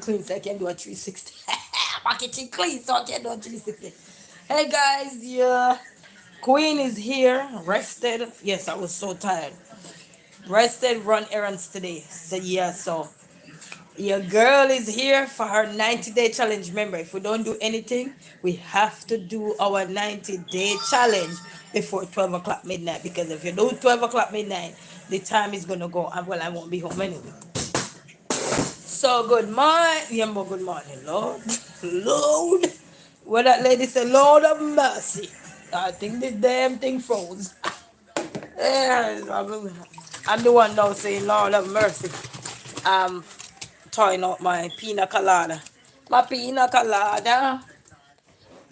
clean so I can do a 360. My kitchen clean so I can do a 360. Hey guys, yeah. Queen is here, rested. Yes, I was so tired. Rested, run errands today. So yeah, so your girl is here for her 90-day challenge. Remember, if we don't do anything, we have to do our 90-day challenge before 12 o'clock midnight. Because if you do 12 o'clock midnight, the time is going to go. And well, I won't be home anyway. So, good morning. Yeah, good morning, Lord. Lord. What that lady said, Lord of mercy. I think this damn thing froze. Yes, I'm the one now saying, Lord of mercy. I'm trying out my pina colada. My pina colada.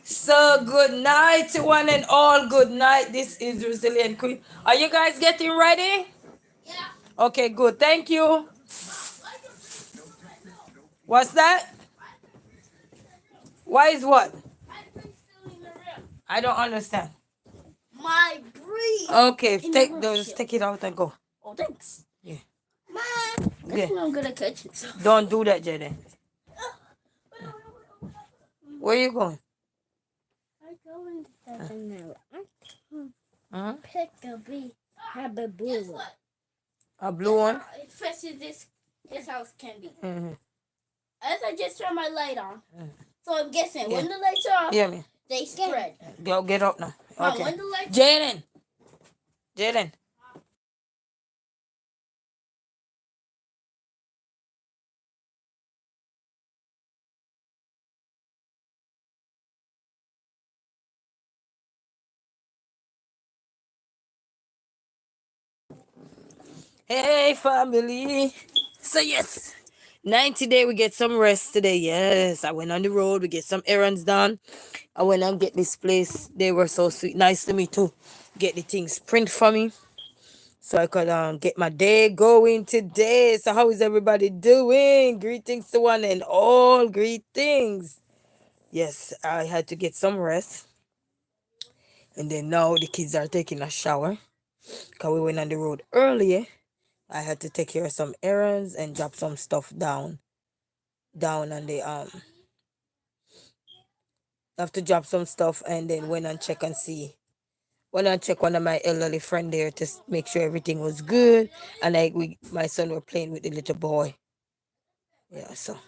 So good night to one and all. Good night. This is Resilient Queen. Are you guys getting ready? Yeah. Okay, good. Thank you. What's that? Why is what? I don't understand. My brief. Okay, just take it out and go. Oh, thanks. Yeah. Mom, Yeah. I'm gonna catch it. Don't do that, Jaden. Where you going? I'm going to now. Huh? Pick a bee. Have a blue one. A blue one? It fits this house can be. Mm-hmm. As I just turned my light on. So I'm guessing Yeah. when the lights are off, Yeah, me. they spread. Go get up now. Mom, Okay. when the lights Jaden. Jaden. Hey, family. So, yes, 90 day, we get some rest today. Yes, I went on the road. We get some errands done. I went and get this place. They were so sweet. Nice to me, too. Get the things print for me so I could get my day going today. So, how is everybody doing? Greetings to one and all. Greetings. Yes, I had to get some rest. And then now the kids are taking a shower because we went on the road earlier. I had to take care of some errands and drop some stuff down on the have to drop some stuff and then went and check and see. Went and check one of my elderly friend there to make sure everything was good. And my son were playing with the little boy. Yeah, so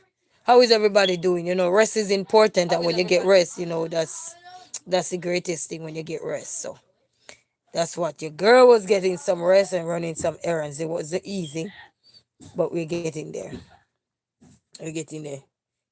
how is everybody doing? Rest is important, and when you get rest, that's the greatest thing when you get rest. So that's what your girl was getting some rest and running some errands. It wasn't easy, but we're getting there. We're getting there.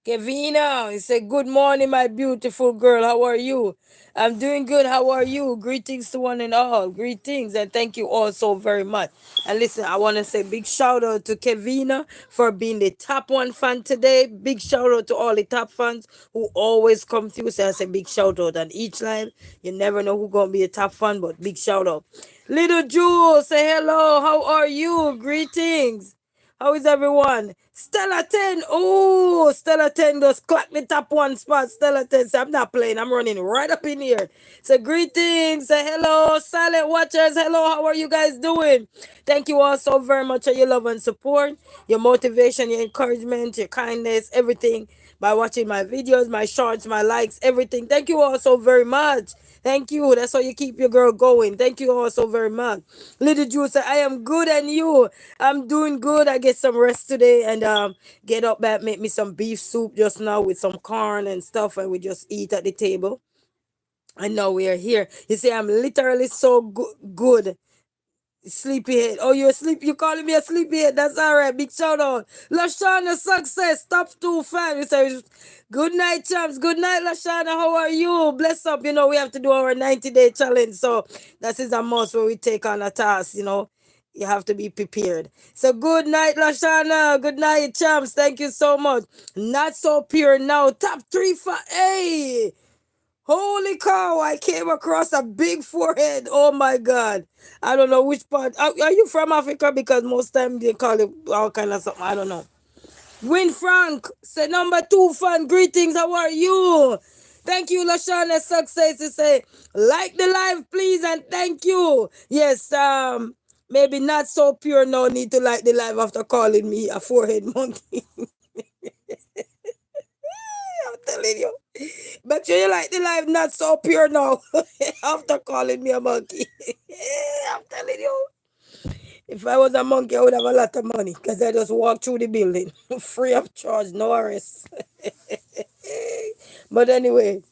Kevina, he said, good morning, my beautiful girl. How are you? I'm doing good. How are you? Greetings to one and all. Greetings, and thank you all so very much. And listen, I want to say big shout out to Kevina for being the top one fan today. Big shout out to all the top fans who always come through. So I say big shout out on each line. You never know who's going to be a top fan, but big shout out. Little Jewel, say hello. How are you? Greetings. How is everyone? Stella 10. Oh, Stella 10 just clock the top one spot. Stella 10. So I'm not playing. I'm running right up in here. So greetings. Say hello. Silent watchers. Hello. How are you guys doing? Thank you all so very much for your love and support, your motivation, your encouragement, your kindness, everything by watching my videos, my shorts, my likes, everything. Thank you all so very much. Thank you. That's how you keep your girl going. Thank you all so very much. Little Drew said, I am good and you. I'm doing good. I get some rest today and get up back, make me some beef soup just now with some corn and stuff, and we just eat at the table. And now we are here. You see, I'm literally so good. Sleepyhead. Oh, you're asleep. You calling me a sleepyhead? That's all right. Big shout out. Lashana Success. Top 2 fan. We say, good night, champs. Good night, Lashana. How are you? Bless up. We have to do our 90-day challenge. So that is a must where we take on a task, You have to be prepared. So good night, Lashana. Good night, champs. Thank you so much. Not so pure now. Top 3 for A. Holy cow, I came across a big forehead. Oh my God. I don't know which part. Are you from Africa? Because most times they call it all kind of something. I don't know. Win Frank, say number 2 fan. Greetings, how are you? Thank you, Lashana Success. To say, like the live, please, and thank you. Yes, maybe not so pure, no need to like the live after calling me a forehead monkey. you, you like the life not so pure now. After calling me a monkey. I'm telling you. If I was a monkey, I would have a lot of money because I just walk through the building free of charge, no arrest. But anyway,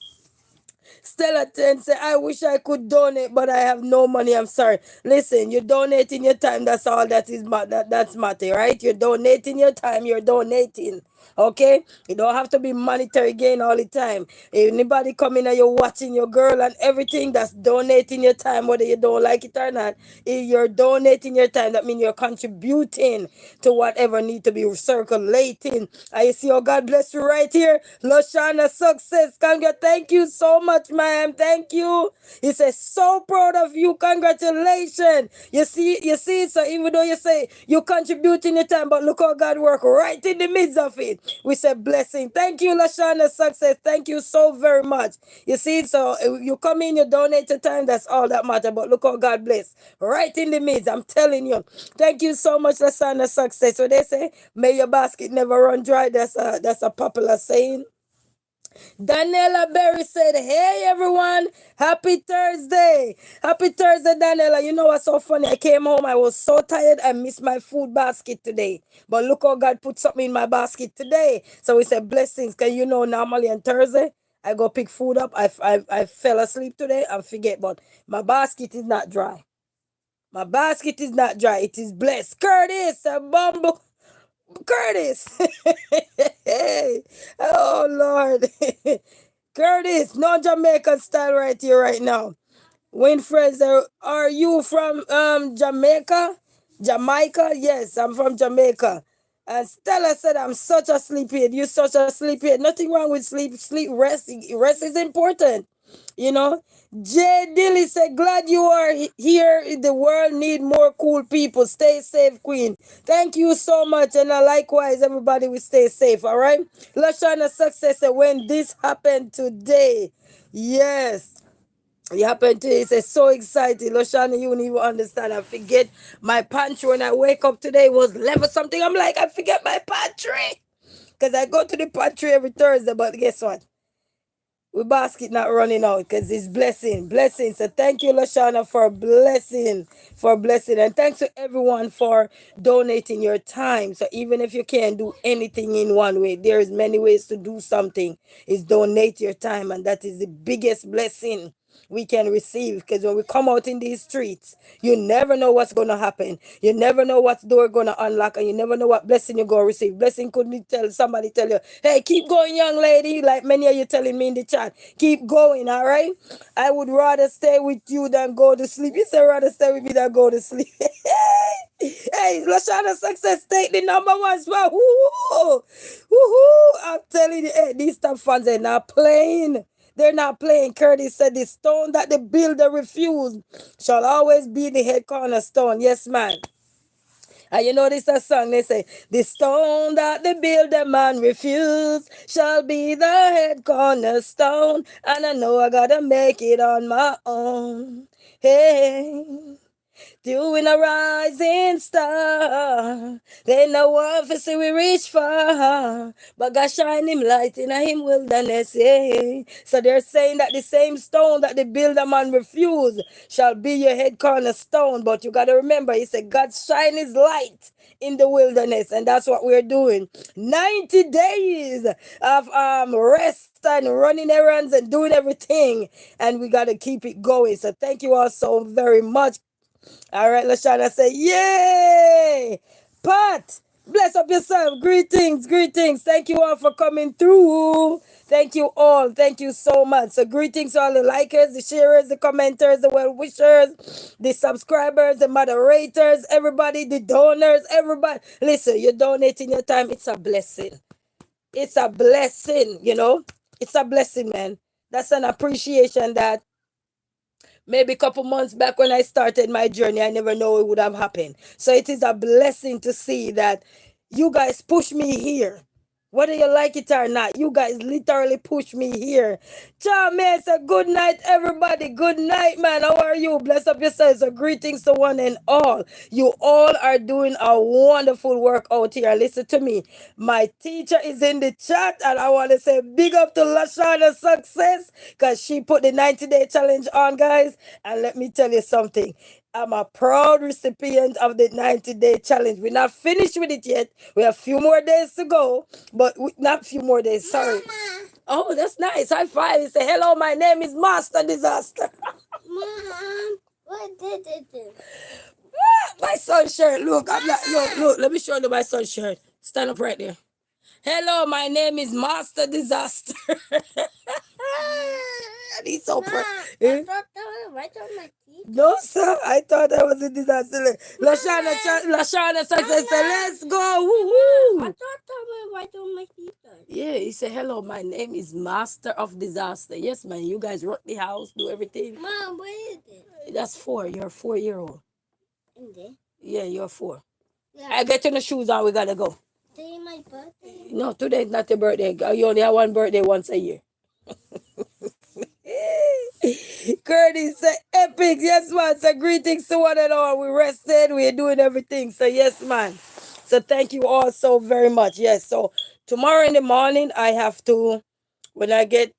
Stella 10 say, I wish I could donate, but I have no money. I'm sorry. Listen, you're donating your time. That's all that is that's matter, right? You're donating your time. You're donating. Okay? You don't have to be monetary gain all the time. Anybody coming and you're watching your girl and everything, that's donating your time, whether you don't like it or not. If you're donating your time, that means you're contributing to whatever need to be circulating. I see, oh, God bless you right here. Loshana Success. Congrats. Thank you so much, ma'am. Thank you. He says, so proud of you. Congratulations. You see, so even though you say you contribute in your time, but look how God work right in the midst of it. We say blessing. Thank you, Lashana Success. Thank you so very much. You see, so you come in, you donate your time, that's all that matter. But look how God bless. Right in the midst. I'm telling you. Thank you so much, Lashana Success. So they say, may your basket never run dry. That's a popular saying. Daniela Berry said, hey everyone, happy Thursday. Happy Thursday, Daniela. You know what's so funny? I came home, I was so tired, I missed my food basket today. But look how God put something in my basket today. So we said blessings. Because you know, normally on Thursday, I go pick food up. I fell asleep today and forget, but my basket is not dry. My basket is not dry. It is blessed. Curtis, a bumble. Curtis. Hey, oh Lord. Curtis, no Jamaican style right here, right now. Winfred, are you from Jamaica? Jamaica? Yes, I'm from Jamaica. And Stella said, I'm such a sleepyhead. You're such a sleepyhead. Nothing wrong with sleep. Sleep, rest. Rest is important. You know, Jay Dilly said, glad you are here. The world need more cool people. Stay safe, Queen. Thank you so much. And likewise, everybody will stay safe. All right. Lashana Success said, when this happened today, yes. It happened to you. It's so exciting. Loshana, you won't even understand. I forget my pantry when I wake up today was level something. I'm like, I forget my pantry. Because I go to the pantry every Thursday, but guess what? We basket not running out because it's blessing, blessing. So thank you, Lashana, for blessing, and thanks to everyone for donating your time. So even if you can't do anything in one way, there's many ways to do something. Is donate your time, and that is the biggest blessing we can receive, because when we come out in these streets, you never know what's going to happen. You never know what door going to unlock, and you never know what blessing you're going to receive. Blessing couldn't tell somebody, tell you, hey, keep going, young lady, like many of you telling me in the chat. Keep going, all right? I would rather stay with you than go to sleep. You say rather stay with me than go to sleep. Hey, Lashana Success take the number one spot. Woo-hoo. Woo-hoo. I'm telling you, hey, these top fans are not playing. They're not playing. Curtis said, the stone that the builder refused shall always be the head cornerstone. Yes, man. And you know this a song, they say, the stone that the builder man refused shall be the head cornerstone. And I know I gotta make it on my own. Hey. Doing a rising star. They know what for see we reach far. But God shine him light in a him wilderness. Yeah. So they're saying that the same stone that the builder man refused shall be your head cornerstone. But you gotta remember, he said God shine his light in the wilderness, and that's what we're doing. 90 days of rest and running errands and doing everything, and we gotta keep it going. So thank you all so very much. All right, Lashana say, yay! Pat, bless up yourself. Greetings, greetings. Thank you all for coming through. Thank you all. Thank you so much. So greetings to all the likers, the sharers, the commenters, the well-wishers, the subscribers, the moderators, everybody, the donors, everybody. Listen, you're donating your time. It's a blessing. It's a blessing, you know. It's a blessing, man. That's an appreciation that maybe a couple months back when I started my journey, I never know it would have happened. So it is a blessing to see that you guys push me here. Whether you like it or not, you guys literally push me here. Charmaine said, good night, everybody. Good night, man. How are you? Bless up yourselves. So greetings to one and all. You all are doing a wonderful work out here. Listen to me. My teacher is in the chat, and I want to say big up to Lashana Success because she put the 90-day challenge on, guys. And let me tell you something. I'm a proud recipient of the 90-day challenge. We're not finished with it yet. We have a few more days to go, but not few more days. Sorry. Mama. Oh, that's nice. High five. You say, hello, my name is Master Disaster. Mom, what did it do? My son's shirt. Look, I'm not, look. Let me show you my son's shirt. Stand up right there. Hello, my name is Master Disaster. And he's so proud. I thought that was right on my teeth. No, sir. I thought I was a disaster. Lashana Success said, let's go. Woo-hoo. I thought that was right on my teeth. Yeah, he said, hello, my name is Master of Disaster. Yes, man. You guys rock the house, do everything. Mom, what is it? That's 4. You're a 4-year-old. In there? Yeah, you're 4. Yeah. I get in the shoes on. We got to go. Today my birthday. No, today's not your birthday. You only have one birthday once a year. Curtis said, epic. Yes, man. So greetings to one and all. We rested. We're doing everything. So yes, man. So thank you all so very much. Yes. So tomorrow in the morning, I have to, when I get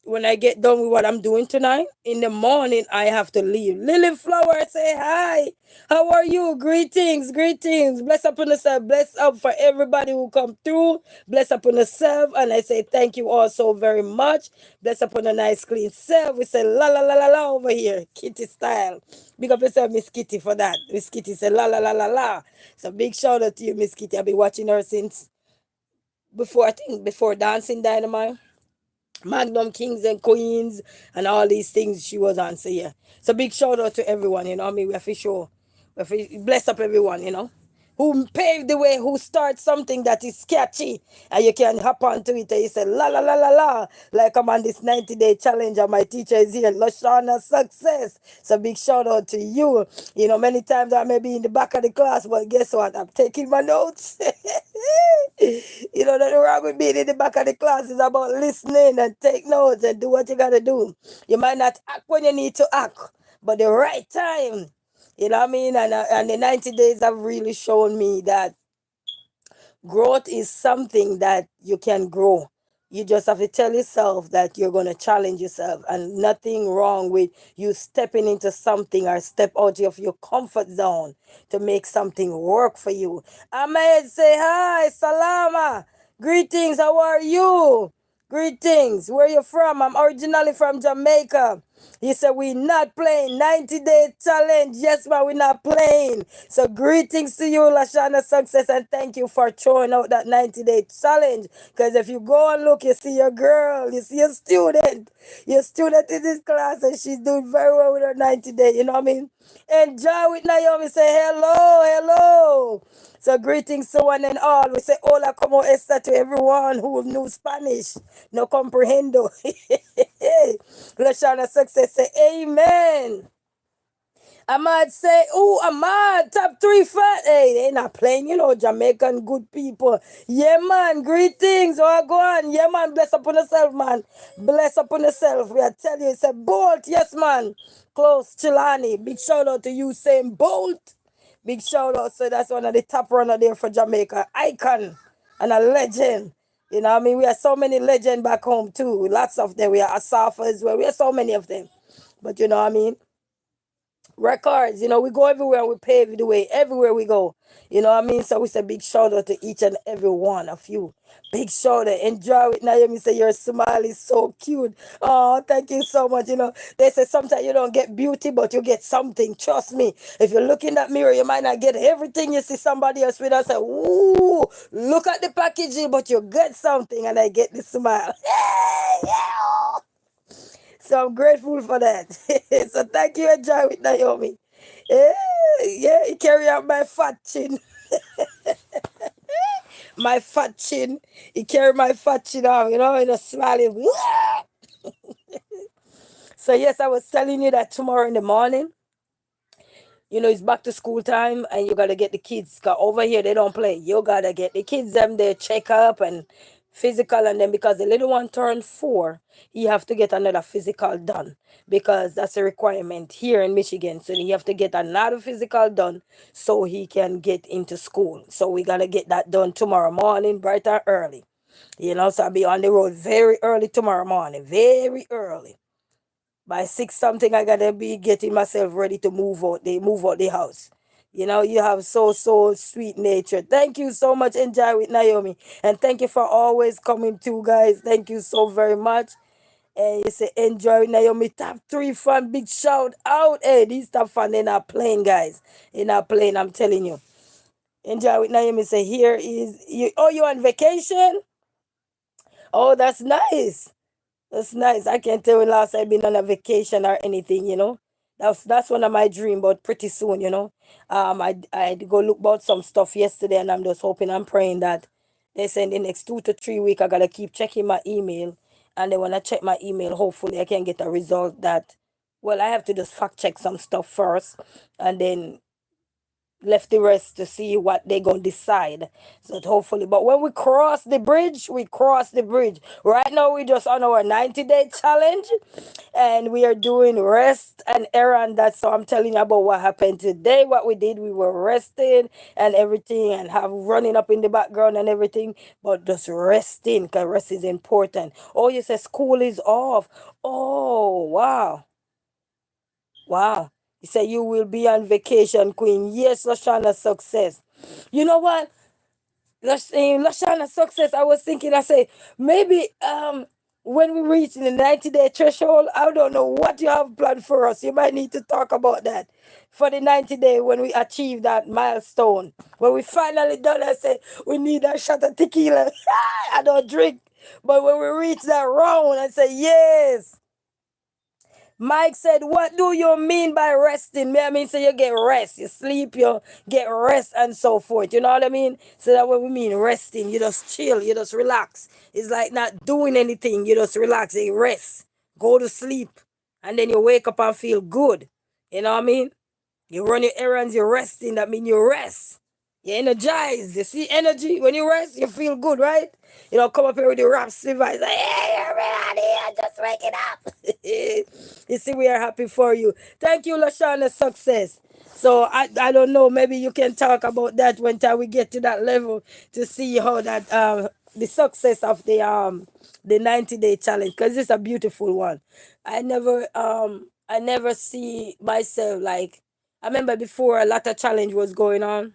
done with what I'm doing tonight, in the morning I have to leave. Lily Flower, say hi. How are you? Greetings, greetings. Bless up on yourself. Bless up for everybody who come through. Bless up on yourself. And I say thank you all so very much. Bless up on a nice clean self. We say la la la la la over here. Kitty style. Big up yourself, Miss Kitty, for that. Miss Kitty say la la la la la. So big shout out to you, Miss Kitty. I've been watching her since before Dancing Dynamite. Magnum Kings and Queens and all these things she was on. So yeah. So big shout out to everyone, you know what I mean? We have to show. We have to bless up everyone, you know. Who paved the way, who starts something that is sketchy and you can hop onto it and you say la la la la la. Like I'm on this 90-day challenge and my teacher is here, Lashana Success. So big shout out to you. You know, many times I may be in the back of the class, but guess what? I'm taking my notes. You know, nothing wrong with being in the back of the class. It's about listening and take notes and do what you gotta do. You might not act when you need to act, but the right time. You know what I mean? And the 90 days have really shown me that growth is something that you can grow. You just have to tell yourself that you're going to challenge yourself, and nothing wrong with you stepping into something or step out of your comfort zone to make something work for you. Ahmed, say hi, salama. Greetings, how are you? Greetings, where you from? I'm originally from Jamaica. He said, we not playing 90-day challenge. Yes, man, we not playing. So greetings to you, Lashana Success, and thank you for throwing out that 90-day challenge. Because if you go and look, you see your girl, you see your student. Your student in this class, and she's doing very well with her 90-day, you know what I mean? Enjoy with Naomi, say hello, hello. So greetings to one and all. We say hola como esta to everyone who knew Spanish. No comprehendo. Lashana Success say amen. Ahmad say, oh, Ahmad, top 3 fat. Hey, they not playing, you know, Jamaican good people. Yeah, man, greetings. Oh, go on. Yeah, man, bless upon yourself, man. Bless upon yourself. We are telling you, it's a Bolt. Yes, man. Close, Chilani. Big shout out to you saying Bolt. Big shout out. So that's one of the top runner there for Jamaica. Icon and a legend. You know what I mean? We have so many legends back home too. Lots of them. We are Asafa as well. We have so many of them. But you know what I mean? Records, you know, we go everywhere and we pave the way everywhere we go. You know what I mean? So we say big shout out to each and every one of you. Big shout out. Enjoy it. Naomi say your smile is so cute. Oh, thank you so much. You know, they say sometimes you don't get beauty, but you get something. Trust me. If you look in that mirror, you might not get everything you see somebody else with and say, ooh, look at the packaging, but you get something, and I get the smile. Yeah. So I'm grateful for that. So thank you, enjoy with Naomi. Yeah, he carry out my fat chin. My fat chin. He carry my fat chin off, you know, in a smiling. So yes, I was telling you that tomorrow in the morning, you know, it's back to school time and you gotta get the kids. Cause over here they don't play. You gotta get the kids them their check up and physical, and then because the little one turned 4, he have to get another physical done because that's a requirement here in Michigan. So he have to get another physical done so he can get into school. So we gotta get that done tomorrow morning, bright and early. So I'll be on the road very early tomorrow morning, very early. By 6 something, I gotta be getting myself ready to move out the house. You have so sweet nature. Thank you so much, Enjoy with Naomi. And thank you for always coming too, guys. Thank you so very much. And you say Enjoy with Naomi. Top 3 fan, big shout out. Hey, these top fan, they're not playing, guys. They're not playing, I'm telling you. Enjoy with Naomi say here is you. Oh, you on vacation? Oh, that's nice. That's nice. I can't tell when last I've been on a vacation or anything. That's one of my dream, but pretty soon. I go look about some stuff yesterday, and I'm just hoping and praying that they say in the next 2 to 3 weeks I gotta keep checking my email, and then when I check my email, hopefully I can get a result that. Well, I have to just fact check some stuff first, and then left the rest to see what they gonna decide. So hopefully, but when we cross the bridge, we cross the bridge. Right now, we just on our 90-day challenge, and we are doing rest and errand. That's so I'm telling you about what happened today. What we did, we were resting and everything, and have running up in the background and everything, but just resting because rest is important. Oh, you said school is off. Oh, wow. Wow. He said, you will be on vacation, Queen. Yes, Lashana, success. You know what? Lashana, success. I was thinking, I say, maybe when we reach the 90-day threshold, I don't know what you have planned for us. You might need to talk about that. For the 90-day, when we achieve that milestone. When we finally done, I say, we need a shot of tequila. I don't drink. But when we reach that round, I say, yes. Mike said, what do you mean by resting? Me, I mean, so you get rest, you sleep, you get rest and so forth. You know what I mean? So that what we mean resting, you just chill, you just relax. It's like not doing anything, you just relax, you rest, go to sleep, and then you wake up and feel good. You know what I mean? You run your errands, you're resting, that means you rest. You're energized. You see energy? When you rest, you feel good, right? You don't come up here with your raspy voice like, hey, everybody, I'm just waking up. You see, we are happy for you. Thank you, Lashana, success. So I don't know, maybe you can talk about that when time we get to that level to see how that the success of the 90-day challenge, because it's a beautiful one. I never see myself like I remember before a lot of challenge was going on,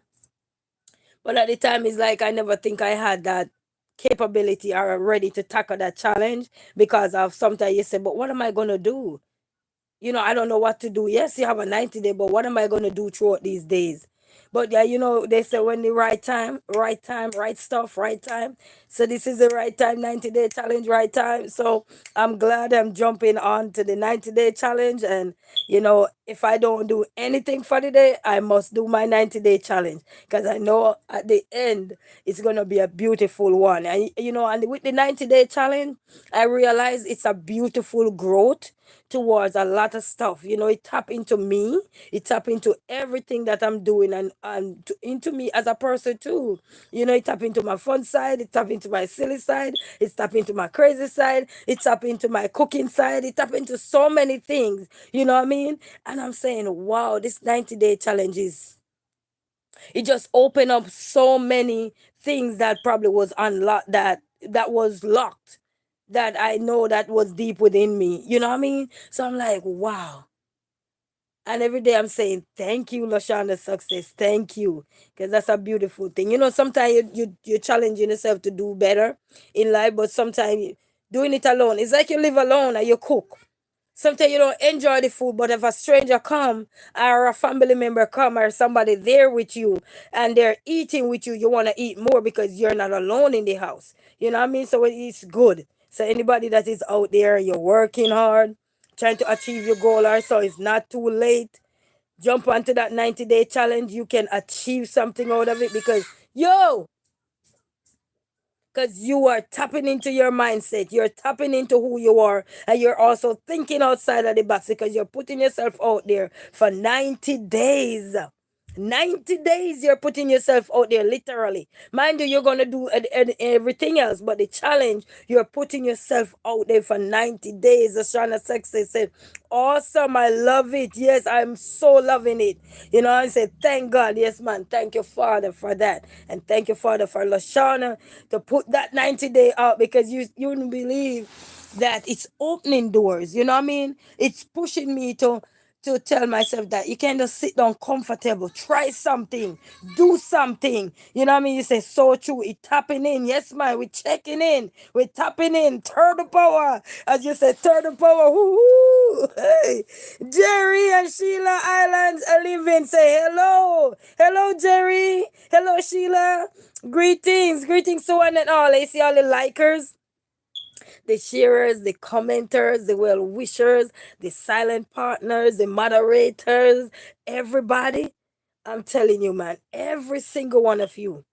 but at the time it's like I never think I had that capability or ready to tackle that challenge because of sometimes you say, but what am I gonna do? I don't know what to do. Yes, you have a 90-day, but what am I going to do throughout these days? But yeah, they say when the right time, right stuff, right time. So this is the right time, 90-day challenge, right time. So I'm glad I'm jumping on to the 90-day challenge. And, if I don't do anything for the day, I must do my 90-day challenge because I know at the end it's going to be a beautiful one. And with the 90-day challenge, I realize it's a beautiful growth towards a lot of stuff. It tap into me. It tap into everything that I'm doing and into me as a person too. It tap into my fun side. It tap into my silly side. It tap into my crazy side. It tap into my cooking side. It tap into so many things. You know what I mean? And I'm saying, wow, this 90-day challenge it just opened up so many things that probably was unlocked that was locked that I know that was deep within me. You know what I mean? So I'm like, wow. And every day I'm saying, thank you, Lashana success. Thank you. Because that's a beautiful thing. Sometimes you're challenging yourself to do better in life, but sometimes doing it alone. It's like you live alone and you cook. Sometimes you don't enjoy the food, but if a stranger come or a family member come or somebody there with you and they're eating with you, you want to eat more because you're not alone in the house. You know what I mean? So it's good. So anybody that is out there, you're working hard, trying to achieve your goal, or so it's not too late. Jump onto that 90-day challenge. You can achieve something out of it because you are tapping into your mindset. You're tapping into who you are. And you're also thinking outside of the box because you're putting yourself out there for 90 days. 90 days you're putting yourself out there literally. Mind you, you're gonna do everything else, but the challenge, you're putting yourself out there for 90 days. As Shana Success said, awesome, I love it. Yes, I'm so loving it. You know, I said, thank God. Yes, man. Thank you, Father, for that. And thank you, Father, for Lashana to put that 90-day out, because you wouldn't believe that it's opening doors. You know what I mean? It's pushing me to tell myself that you can't just sit down comfortable. Try something. Do something. You know what I mean? You say so true. It tapping in. Yes, man. We're checking in. We're tapping in. Turn the power. As you said, turn the power. Woo-hoo. Hey. Jerry and Sheila Islands are living. Say hello. Hello, Jerry. Hello, Sheila. Greetings. Greetings to one and all. I see all the likers, the sharers, the commenters, the well wishers, the silent partners, the moderators, everybody. I'm telling you, man, every single one of you,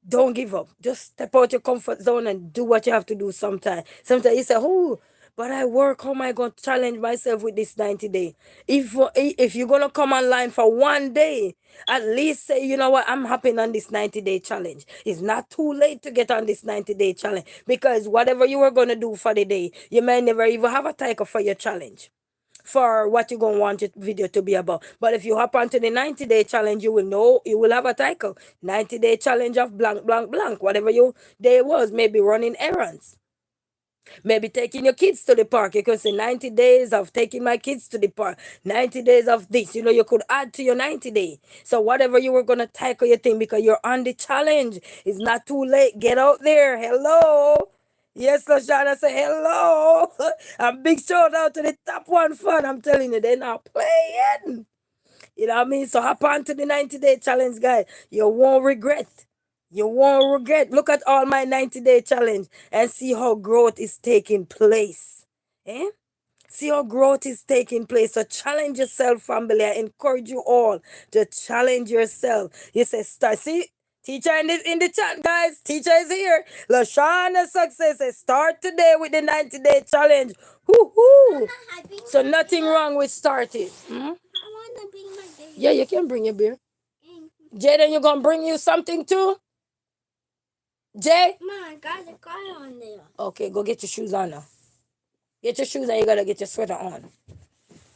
don't give up. Just step out your comfort zone and do what you have to do sometimes. Sometimes you say, oh, but I work. How am I going to challenge myself with this 90 day? If you're going to come online for one day, at least say, you know what, I'm hopping on this 90-day challenge. It's not too late to get on this 90-day challenge, because whatever you were going to do for the day, you may never even have a title for your challenge, for what you're gonna want your video to be about. But if you hop onto the 90-day challenge, you will know, you will have a title. 90-day challenge of blank, blank, blank. Whatever your day was, maybe running errands, maybe taking your kids to the park. You could say 90 days of taking my kids to the park, 90 days of this. You know, you could add to your 90-day. So whatever you were gonna tackle your thing, because you're on the challenge. It's not too late. Get out there. Hello. Yes, Lashana, say hello. A big shout out to the top one fan. I'm telling you, they're not playing. You know what I mean? So hop on to the 90-day challenge, guys. You won't regret. You won't regret. Look at all my 90-day challenge and see how growth is taking place. Eh? See how growth is taking place. So challenge yourself, family. I encourage you all to challenge yourself. You say, start. See, teacher in the chat, guys. Teacher is here. Lashana Success says, start today with the 90-day challenge. Woo-hoo. So nothing wrong with starting. Hmm? I want to bring my beer. Yeah, you can bring your beer. Jaden, you gonna bring you something too? Jay? Mom, I got a car on there. Okay, go get your shoes on now. Get your shoes and you gotta get your sweater on.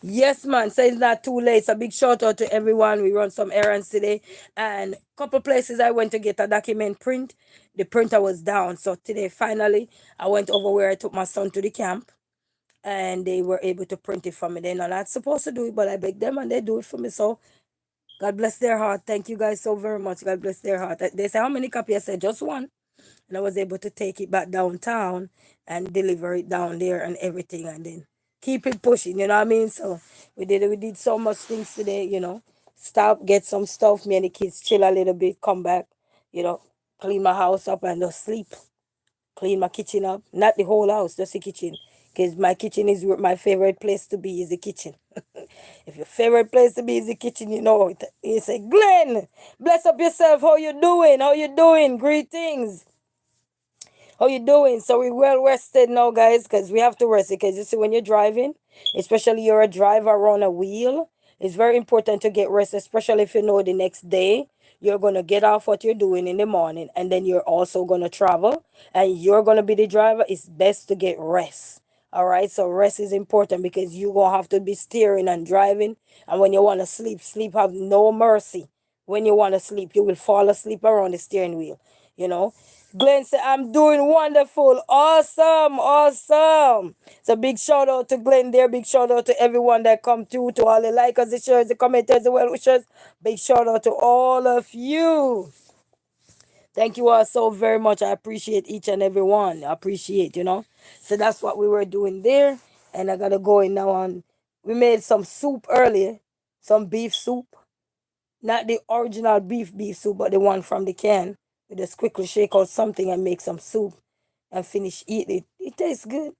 Yes, man. So it's not too late. So big shout out to everyone. We run some errands today, and couple places I went to get a document print. The printer was down. So today, finally, I went over where I took my son to the camp, and they were able to print it for me. They're not supposed to do it, but I begged them and they do it for me. So God bless their heart. Thank you guys so very much. God bless their heart. They say, how many copies? I said, just one. And I was able to take it back downtown and deliver it down there and everything, and then keep it pushing, you know what I mean? So we did so much things today, you know. Stop, get some stuff, me and the kids chill a little bit, come back, you know, clean my house up and just sleep. Clean my kitchen up. Not the whole house, just the kitchen. Because my kitchen is my favorite place to be, is the kitchen. If your favorite place to be is the kitchen, you know it. You say, Glenn, bless up yourself. How you doing? How you doing? Greetings. How you doing? So we well rested now, guys, because we have to rest. Because you see, when you're driving, especially you're a driver on a wheel, it's very important to get rest, especially if you know the next day you're gonna get off what you're doing in the morning, and then you're also gonna travel, and you're gonna be the driver. It's best to get rest. All right, so rest is important because you're gonna have to be steering and driving, and when you want to sleep, sleep have no mercy. When you want to sleep, you will fall asleep around the steering wheel. You know, Glenn said, I'm doing wonderful. Awesome. Awesome. So big shout out to Glenn there. Big shout out to everyone that come through, to all the likers, the shares, the commenters, the well wishers. Big shout out to all of you. Thank you all so very much. I appreciate each and every one. I appreciate, you know. So that's what we were doing there. And I gotta go in now on. We made some soup earlier. Some beef soup. Not the original beef soup, but the one from the can. We just quickly shake out something and make some soup and finish eating it. It tastes good.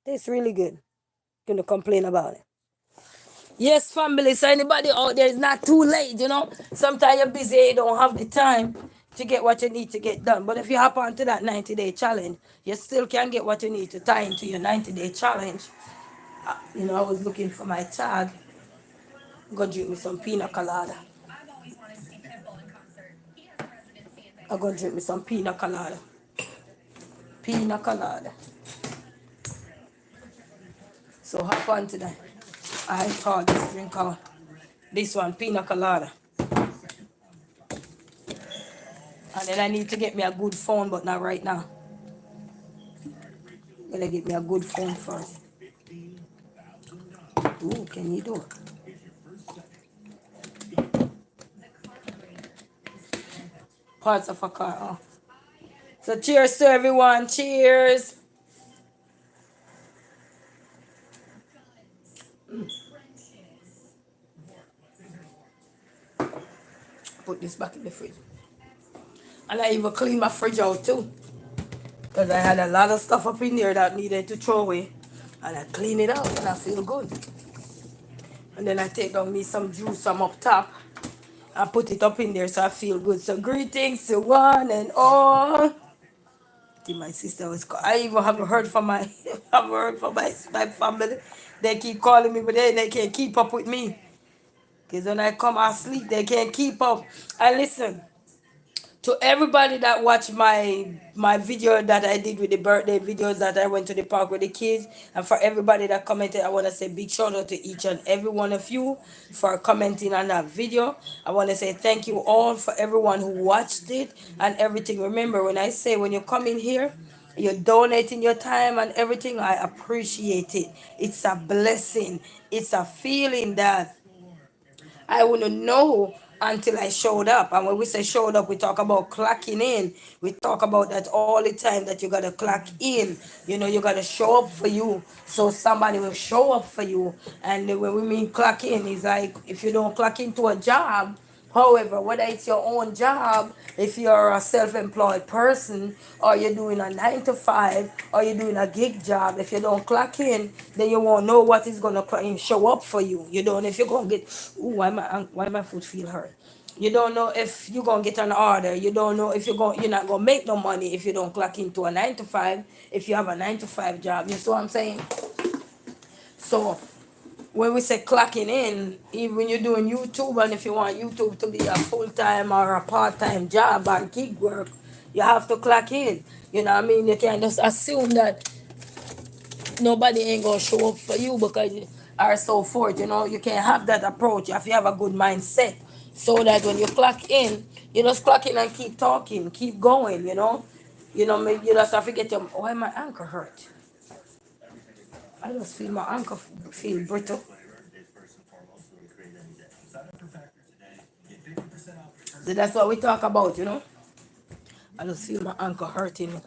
Tastes really good. Gonna complain about it. Yes, family. So anybody out there, is not too late, you know. Sometimes you're busy, you don't have the time to get what you need to get done. But if you hop onto that 90-day challenge, you still can get what you need to tie into your 90-day challenge. You know, I was looking for my tag. I'm gonna drink me some pina colada. I'm gonna drink me some pina colada. Pina colada. So hop on today. I call this drink out. This one, pina colada. And then I need to get me a good phone, but not right now. Gotta get me a good phone first. Ooh, can you do it? Parts of a car. Oh. So cheers to everyone. Cheers. Put this back in the fridge. And I even clean my fridge out too. Because I had a lot of stuff up in there that needed to throw away. And I clean it out and I feel good. And then I take down me some juice from up top. I put it up in there so I feel good. So greetings to one and all. My sister was I even haven't heard from my haven't heard from my family. They keep calling me, but they can't keep up with me. Because when I come I sleep, they can't keep up. And listen, to everybody that watched my video that I did with the birthday videos that I went to the park with the kids, and for everybody that commented, I want to say big shout out to each and every one of you for commenting on that video. I want to say thank you all for everyone who watched it and everything. Remember, when I say when you come in here, you're donating your time and everything, I appreciate it. It's a blessing. It's a feeling that I wouldn't know until I showed up. And when we say showed up, we talk about clocking in. We talk about that all the time that you gotta clock in. You know, you gotta show up for you. So somebody will show up for you. And when we mean clock in, it's like if you don't clock into a job, however, whether it's your own job, if you're a self-employed person, or you're doing a 9 to 5, or you're doing a gig job, if you don't clock in, then you won't know what is gonna show up for you. You don't if you're gonna get ooh, why my foot feel hurt. You don't know if you're gonna get an order. You don't know if you're not gonna make no money if you don't clock into a 9 to 5. If you have a 9 to 5 job, you see what I'm saying? So when we say clocking in, even when you're doing YouTube, and if you want YouTube to be a full time or a part time job or gig work, you have to clock in. You know what I mean? You can't just assume that nobody ain't gonna show up for you because or so forth. You know, you can't have that approach. You have to have a good mindset so that when you clock in, you just clock in and keep talking, keep going. You know, maybe you just have to get your why my ankle hurt. I just feel my ankle feel brittle. So that's what we talk about, you know. I just feel my ankle hurting.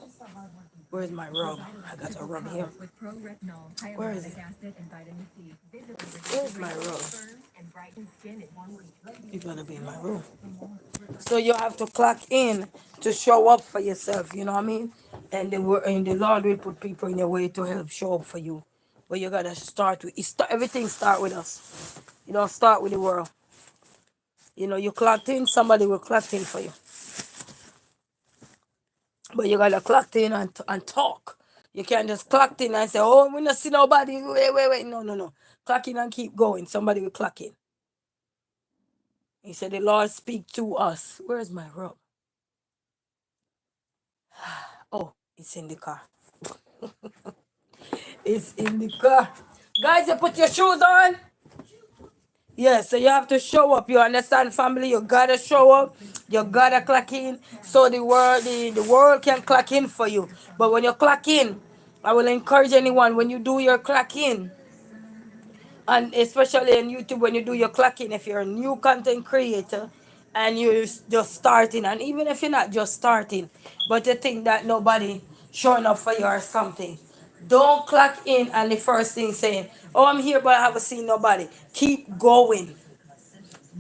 Where's my rub? I got a rub here. Where is it? Where's my rub? You're gonna be in my room. So you have to clock in to show up for yourself, you know what I mean? And the Lord will put people in your way to help show up for you. But you gotta start with everything start with us. You don't start with the world. You know, you clocked in, somebody will clock in for you. But you gotta clock in and talk. You can't just clock in and say, oh, we not see nobody. Wait. No, no, no. Clock in and keep going. Somebody will clock in. He said, the Lord speak to us. Where's my rub? Oh, it's in the car. It's in the car. Guys, you put your shoes on. Yeah, so you have to show up. You understand, family? You gotta show up. You gotta clock in so the world can clock in for you. But when you clock in, I will encourage anyone when you do your clock in, and especially on YouTube when you do your clock in, if you're a new content creator and you're just starting, and even if you're not just starting, but you think that nobody showing up for you or something, don't clock in and the first thing saying, "Oh, I'm here, but I haven't seen nobody." Keep going.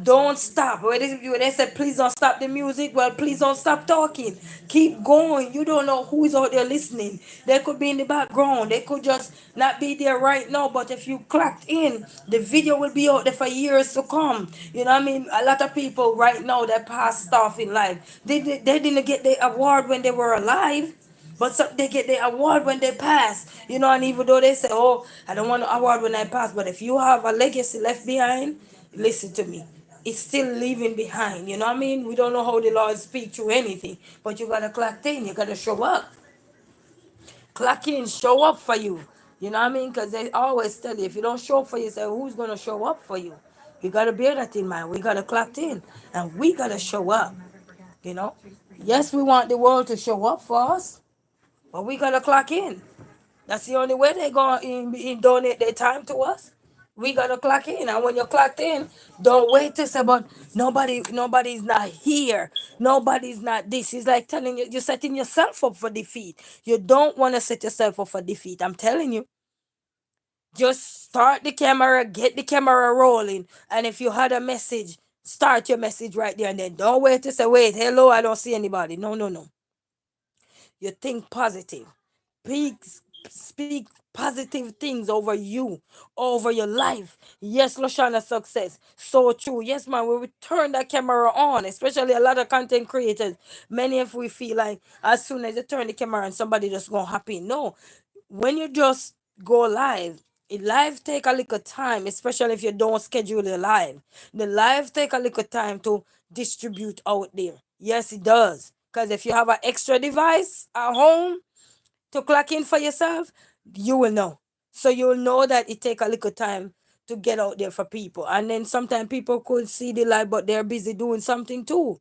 Don't stop. When they said, please don't stop the music, well, please don't stop talking. Keep going. You don't know who's out there listening. They could be in the background. They could just not be there right now. But if you clocked in, the video will be out there for years to come. You know what I mean? A lot of people right now that pass stuff in life, they didn't get the award when they were alive. But some, they get the award when they pass, and even though they say, "Oh, I don't want an award when I pass," but if you have a legacy left behind, listen to me. It's still leaving behind. You know what I mean? We don't know how the Lord speak through anything, but you gotta clock in. You gotta show up. Clock in, show up for you. You know what I mean? Because they always tell you, if you don't show up for yourself, who's gonna show up for you? You gotta bear that in mind. We gotta clock in, and we gotta show up. You know? Yes, we want the world to show up for us, but we gotta clock in. That's the only way they're going to donate their time to us. We gotta clock in, and when you're clocked in, don't wait to say, "But nobody's not here. Nobody's not this." It's like telling you, you're setting yourself up for defeat. You don't want to set yourself up for defeat. I'm telling you, just start the camera, get the camera rolling, and if you had a message, start your message right there, and then don't wait to say, "Wait, hello, I don't see anybody." No, no, no. You think positive. Speak positive things over you, over your life. Yes, Lashana, success. So true. Yes, man, we will turn that camera on, especially a lot of content creators. Many of we feel like as soon as you turn the camera on, somebody just gonna happen. No. When you just go live, it live take a little time, especially if you don't schedule the live. The live take a little time to distribute out there. Yes, it does. Because if you have an extra device at home to clock in for yourself, you will know. So you'll know that it take a little time to get out there for people. And then sometimes people could see the live, but they're busy doing something too.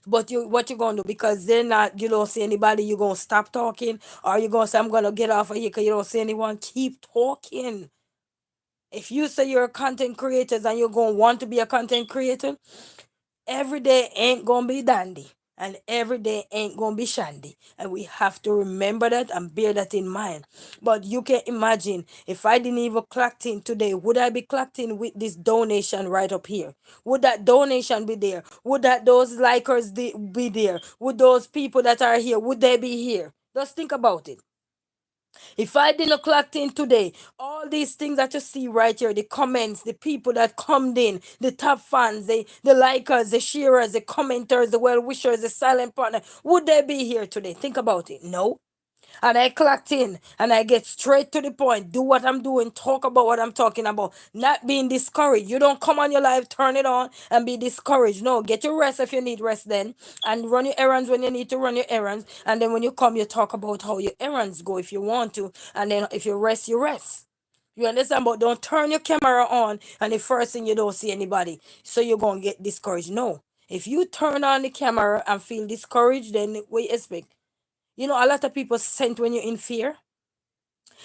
But you, what you gonna do? Because they're not, you don't see anybody, you gonna stop talking, or you gonna say, "I'm gonna get off of here," because you don't see anyone. Keep talking. If you say you're a content creator and you're gonna want to be a content creator, every day ain't gonna be dandy, and every day ain't gonna be shandy, and we have to remember that and bear that in mind. But you can imagine, if I didn't even clocked in today, would I be clocked in with this donation right up here? Would that donation be there? Would that those likers be there? Would those people that are here, would they be here? Just think about it. If I didn't clock in today, all these things that you see right here, the comments, the people that come in, the top fans, the likers, the sharers, the commenters, the well wishers, the silent partner, would they be here today? Think about it. No. And I clocked in and I get straight to the point, do what I'm doing, talk about what I'm talking about, not being discouraged. You don't come on your life, turn it on and be discouraged. No, get your rest if you need rest then, and run your errands when you need to run your errands. And then when you come, you talk about how your errands go if you want to. And then if you rest, you rest. You understand? But don't turn your camera on and the first thing you don't see anybody. So you're going to get discouraged. No. If you turn on the camera and feel discouraged, then what you expect? You know, a lot of people sent when you're in fear.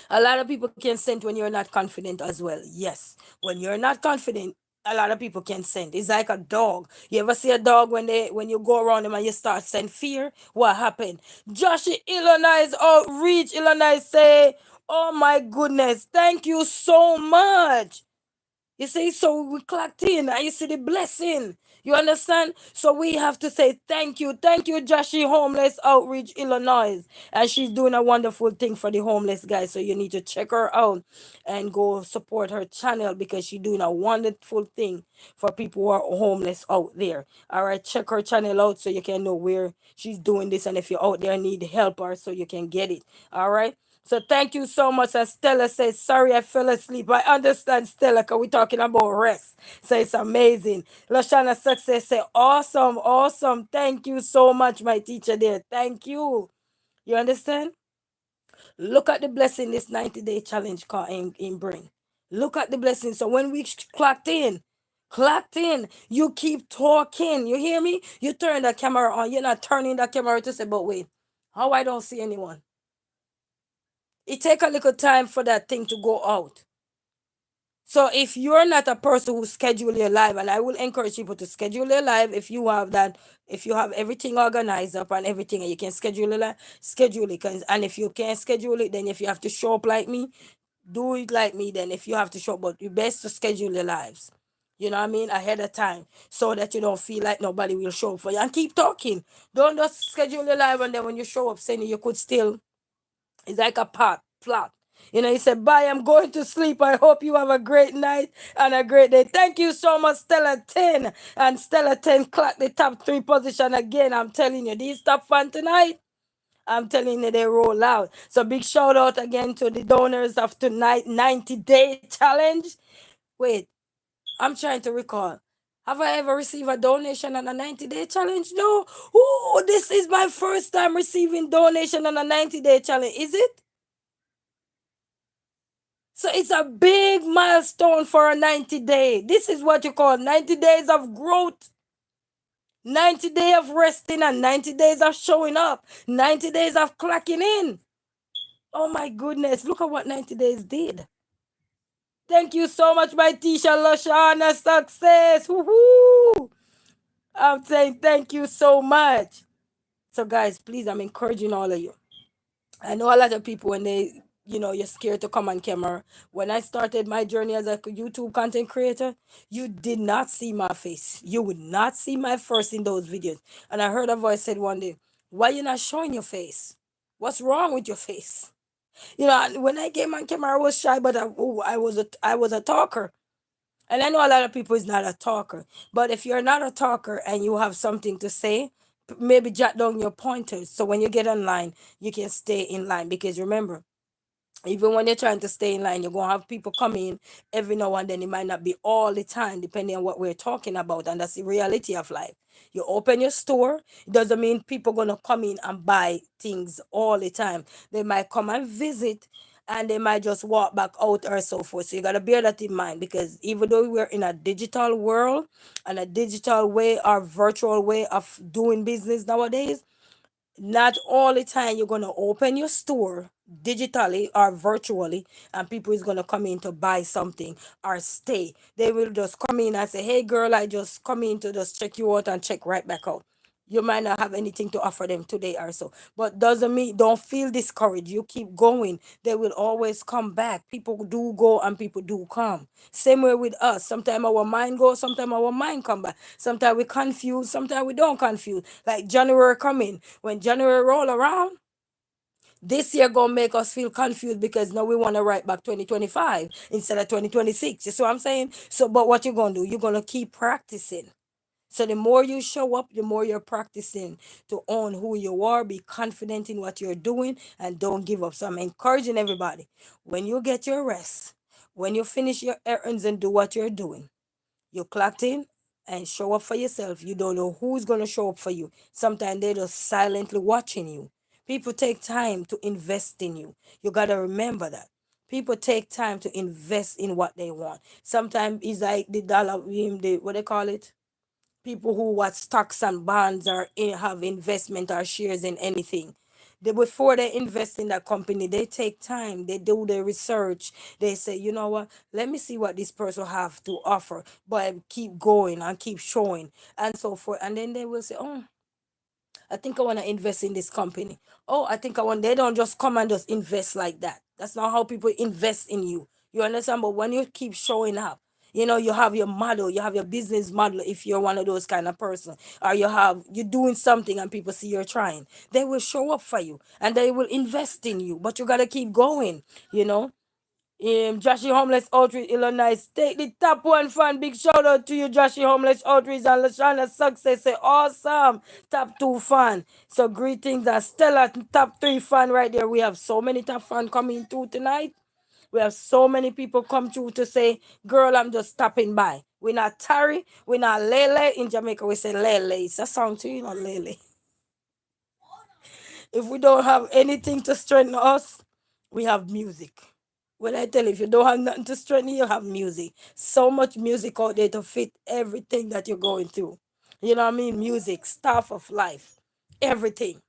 A lot of people can send when you're not confident as well. Yes. When you're not confident, a lot of people can send. It's like a dog. You ever see a dog when you go around them and you start send fear? What happened? Josh Illinois outreach, Illinois say, "Oh my goodness, thank you so much." You see, so we clocked in and you see the blessing. You understand? So we have to say thank you. Thank you, Joshi Homeless Outreach Illinois. And she's doing a wonderful thing for the homeless guys. So you need to check her out and go support her channel because she's doing a wonderful thing for people who are homeless out there. All right, check her channel out so you can know where she's doing this. And if you're out there and need help her so you can get it. All right. So thank you so much. And Stella says, "Sorry, I fell asleep." I understand, Stella, because we're talking about rest. So it's amazing. Lashana Success say, "Awesome, awesome. Thank you so much, my teacher there. Thank you." You understand? Look at the blessing this 90-day challenge in bring. Look at the blessing. So when we clocked in, you keep talking. You hear me? You turn the camera on. You're not turning the camera to say, "But wait, how I don't see anyone?" It take a little time for that thing to go out. So if you're not a person who schedule your live, and I will encourage people to schedule your live if you have that, if you have everything organized up and everything, and you can schedule it, schedule it. And if you can't schedule it, then if you have to show up like me, do it like me. Then if you have to show up, but you best to schedule your lives. You know what I mean? Ahead of time, so that you don't feel like nobody will show up for you. And keep talking. Don't just schedule your live and then when you show up, saying you could still, it's like a plot. You know, he said, "Bye, I'm going to sleep. I hope you have a great night and a great day." Thank you so much, Stella 10. And Stella 10 clocked the top three position again. I'm telling you, these top fun tonight. I'm telling you, they roll out. So big shout out again to the donors of tonight 90-day challenge. Wait, I'm trying to recall. Have I ever received a donation on a 90-day challenge? No. Oh, this is my first time receiving donation on a 90-day challenge. Is it? So it's a big milestone for a 90-day. This is what you call 90 days of growth, 90 days of resting, and 90 days of showing up, 90 days of clocking in. Oh my goodness, look at what 90 days did. Thank you so much, my Tisha Lashana. Success. Woohoo! I'm saying thank you so much. So, guys, please, I'm encouraging all of you. I know a lot of people when they, you're scared to come on camera. When I started my journey as a YouTube content creator, you did not see my face. You would not see my face in those videos. And I heard a voice said one day, "Why you not showing your face? What's wrong with your face?" And when I came on camera, I was shy, but I was a talker. And I know a lot of people is not a talker. But if you're not a talker and you have something to say, maybe jot down your pointers so when you get online, you can stay in line. Because remember, even when you're trying to stay in line, you're gonna have people come in every now and then. It might not be all the time, depending on what we're talking about, and that's the reality of life. You open your store, it doesn't mean people gonna come in and buy things all the time. They might come and visit, and they might just walk back out or so forth. So you gotta bear that in mind, because even though we're in a digital world and a digital way or virtual way of doing business nowadays, not all the time you're going to open your store digitally or virtually and people is going to come in to buy something or stay. They will just come in and say, "Hey girl, I just come in to just check you out," and check right back out. You might not have anything to offer them today or so, but doesn't mean don't feel discouraged. You keep going, they will always come back. People do go and people do come. Same way with us. Sometimes our mind goes, sometimes our mind come back. Sometimes we confuse, sometimes we don't confuse. Like January coming, when January roll around, this year gonna make us feel confused because now we want to write back 2025 instead of 2026. You see what I'm saying? So but what you gonna do, you're gonna keep practicing. So the more you show up, the more you're practicing to own who you are, be confident in what you're doing, and don't give up. So I'm encouraging everybody, when you get your rest, when you finish your errands and do what you're doing, you clocked in and show up for yourself. You don't know who's going to show up for you. Sometimes they're just silently watching you. People take time to invest in you. You got to remember that. People take time to invest in what they want. Sometimes it's like the dollar, what they call it? People who watch stocks and bonds or have investment or shares in anything. Before they invest in that company, they take time, they do their research, they say, "You know what, let me see what this person have to offer," but keep going and keep showing and so forth. And then they will say, "Oh, I think I want to invest in this company. Oh, I think I want." They don't just come and just invest like that. That's not how people invest in you. You understand? But when you keep showing up, you have your model, you have your business model. If you're one of those kind of person, or you're doing something and people see you're trying, they will show up for you and they will invest in you. But you gotta keep going. You know. Joshy Homeless Outreach Illinois. Take the top one fan. Big shout out to you, Joshy Homeless Outreach and Lashana Success. Say awesome. Top two fan. So greetings and Stella top three fan right there. We have so many top fan coming through tonight. We have so many people come through to say, "Girl, I'm just stopping by." We're not tarry. We're not lele. In Jamaica, we say lele. It's a song too, lele. If we don't have anything to strengthen us, we have music. When I tell you, if you don't have nothing to strengthen you, have music. So much music out there to fit everything that you're going through. You know what I mean? Music, stuff of life, everything.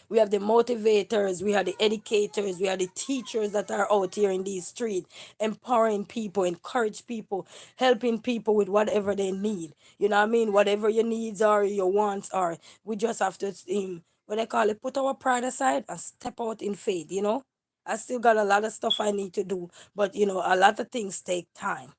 We have the motivators, we have the educators, we have the teachers that are out here in these streets, empowering people, encourage people, helping people with whatever they need. You know what I mean? Whatever your needs are, your wants are. We just have to, what they call it, put our pride aside and step out in faith. I still got a lot of stuff I need to do, but a lot of things take time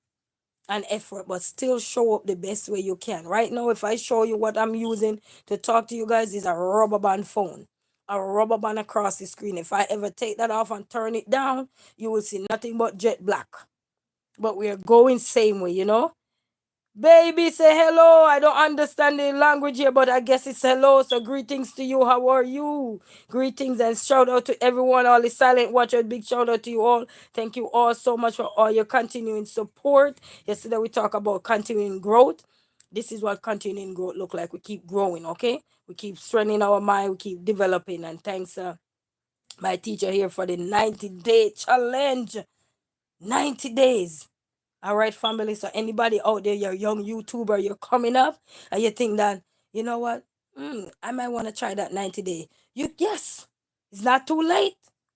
and effort, but still show up the best way you can. Right now, if I show you what I'm using to talk to you guys, is a rubber band phone. A rubber band across the screen. If I ever take that off and turn it down, you will see nothing but jet black. But we are going same way. Baby, say hello. I don't understand the language here, but I guess it's hello. So greetings to you. How are you? Greetings and shout out to everyone, all the silent watchers. Big shout out to you all. Thank you all so much for all your continuing support. Yesterday we talked about continuing growth. This is what continuing growth look like. We keep growing, okay? We keep strengthening our mind. We keep developing. And thanks, my teacher here for the 90-day challenge. 90 days. All right, family. So anybody out there, you're a young YouTuber, you're coming up, and you think that, you know what? I might want to try that 90-day. Yes, it's not too late.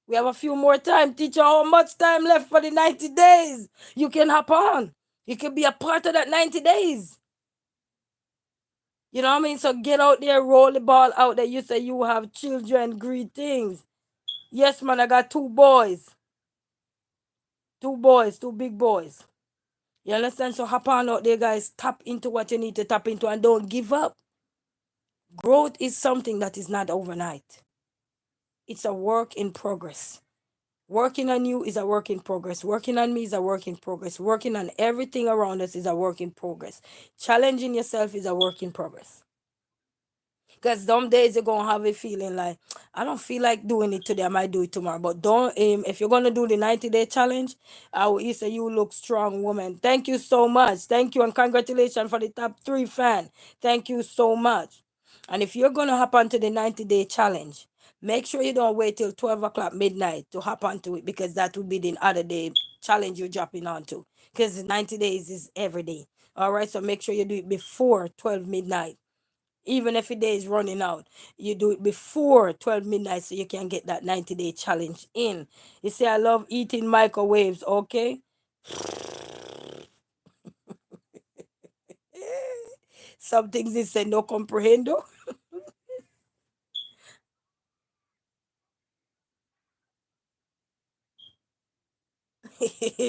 We have a few more time. Teacher, how much time left for the 90 days? You can hop on. You can be a part of that 90 days. You know what I mean? So get out there, roll the ball out there. You say you have children, greetings. Yes, man, I got two boys. Two boys, two big boys. You understand? So hop on out there, guys. Tap into what you need to tap into and don't give up. Growth is something that is not overnight. It's a work in progress. Working on you is a work in progress. Working on me is a work in progress. Working on everything around us is a work in progress. Challenging yourself is a work in progress. Because some days you're gonna have a feeling like I don't feel like doing it today. I might do it tomorrow. But don't if you're gonna do the 90-day challenge, I will say you look strong, woman. Thank you so much. Thank you and congratulations for the top 3 fan. Thank you so much. And if you're gonna hop onto the 90-day challenge, make sure you don't wait till 12 o'clock midnight to hop onto it because that will be the other day challenge you're dropping onto. Because 90 days is every day. All right, so make sure you do it before 12 midnight. Even if a day is running out, you do it before 12 midnight so you can get that 90-day challenge in. You say, I love eating microwaves, okay? Some things they say no comprehendo.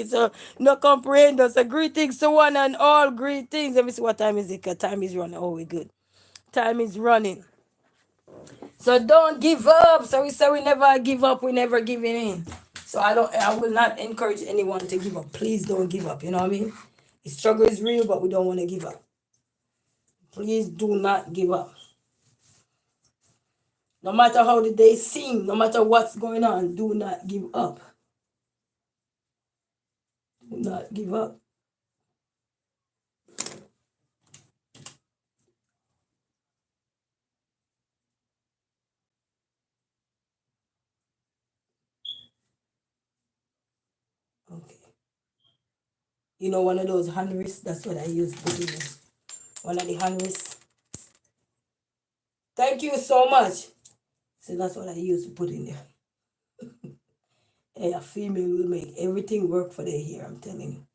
So, no comprehendo. So, greetings to one and all. Greetings. Let me see what time is it. 'Cause time is running. Oh, we good. Time is running. So don't give up. So we say we never give up, we never giving in. So I will not encourage anyone to give up. Please don't give up. You know what I mean? The struggle is real, but we don't want to give up. Please do not give up. No matter how the day seem, no matter what's going on, do not give up. Do not give up. Okay. You know one of those hand wrists, that's what I use to do this. One of the hand wrists. Thank you so much. So that's what I use to put in there. Hey, a female will make everything work for their hair, I'm telling you.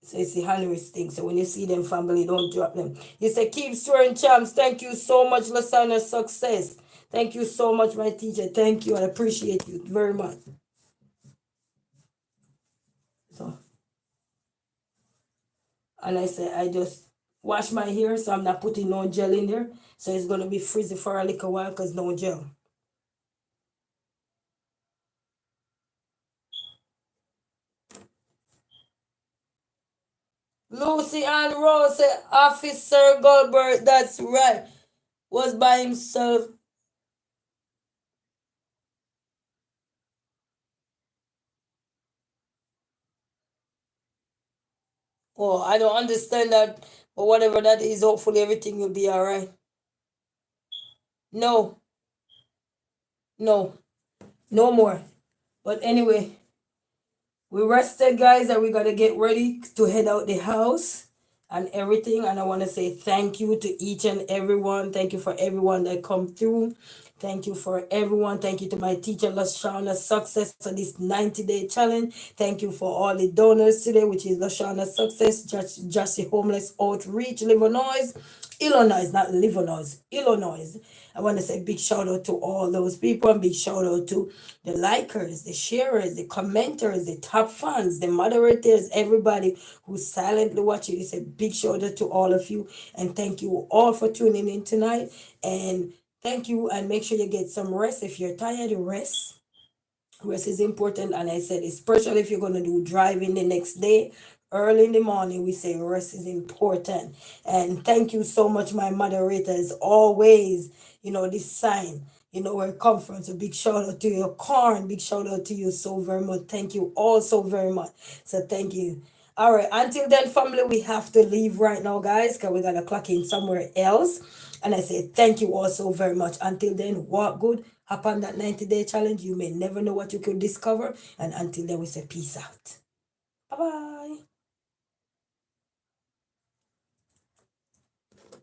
So it's the Henry's thing. So when you see them family, don't drop them. You say, keep swearing champs. Thank you so much, Lasana. Success. Thank you so much, my teacher. Thank you. I appreciate you very much. So, and I say, I just wash my hair, so I'm not putting no gel in there. So it's going to be frizzy for a little while because no gel. Lucy and Rose say, Officer Goldberg, that's right, was by himself. Oh, I don't understand that, but whatever that is, hopefully everything will be all right. No, no, no more. But anyway, we rested, guys, and we gotta get ready to head out the house and everything. And I want to say thank you to each and everyone. Thank you for everyone that come through. Thank you for everyone. Thank you to my teacher, Lashana Success, for this 90-day challenge. Thank you for all the donors today, which is Lashana Success, Jesse Homeless Outreach, Illinois. Illinois, not Livernois, Illinois. I want to say big shout out to all those people and big shout out to the likers, the sharers, the commenters, the top fans, the moderators, everybody who's silently watching. It's a big shout out to all of you. And thank you all for tuning in tonight. And thank you. And make sure you get some rest. If you're tired, rest. Rest is important. And I said, especially if you're going to do driving the next day, early in the morning, we say rest is important. And thank you so much, my moderator, as always. This sign, where it comes from. So big shout out to your corn. Big shout out to you so very much. Thank you all so very much. So thank you. All right. Until then, family, we have to leave right now, guys, because we got to clock in somewhere else. And I say thank you all so very much. Until then, walk good. Hop on that 90-day challenge. You may never know what you could discover. And until then, we say peace out. Bye bye.